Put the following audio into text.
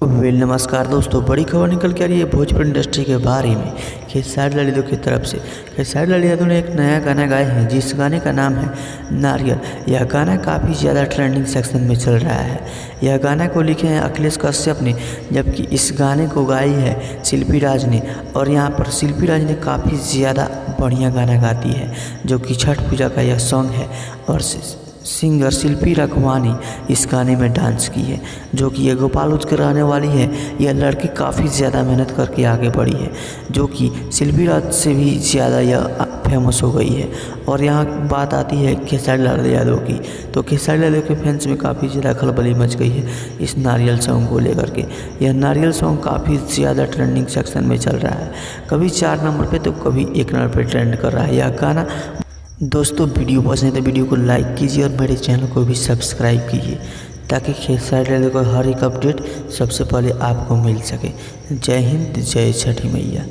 नमस्कार दोस्तों, बड़ी खबर निकल के आ रही है भोजपुरी इंडस्ट्री के बारे में। खेसारी लाल यादव की तरफ से खेसारी लाल यादव ने एक नया गाना गाया है जिस गाने का नाम है नारियल। यह गाना काफ़ी ज़्यादा ट्रेंडिंग सेक्शन में चल रहा है। यह गाना को लिखे हैं अखिलेश कश्यप ने, जबकि इस गाने को गाई है शिल्पी राज ने। और यहाँ पर शिल्पी राज ने काफ़ी ज़्यादा बढ़िया गाना गाती है, जो कि छठ पूजा का यह सॉन्ग है। और सिंगर शिल्पी रखवानी इस गाने में डांस की है, जो कि ये गोपालगंज के रहने वाली है। यह लड़की काफ़ी ज़्यादा मेहनत करके आगे बढ़ी है, जो कि शिल्पी राज से भी ज़्यादा यह फेमस हो गई है। और यहाँ बात आती है खेसारी लाल यादव की, तो खेसारी लाल यादव के फैंस में काफ़ी ज़्यादा खलबली मच गई है इस नारियल सॉन्ग को लेकर के। यह नारियल सॉन्ग काफ़ी ज़्यादा ट्रेंडिंग सेक्शन में चल रहा है, कभी 4 नंबर पे तो कभी 1 नंबर पे ट्रेंड कर रहा है यह गाना। दोस्तों, वीडियो पसंद है तो वीडियो को लाइक कीजिए और मेरे चैनल को भी सब्सक्राइब कीजिए, ताकि खेसारी लाल यादव का हर एक अपडेट सबसे पहले आपको मिल सके। जय हिंद, जय छठी मैया।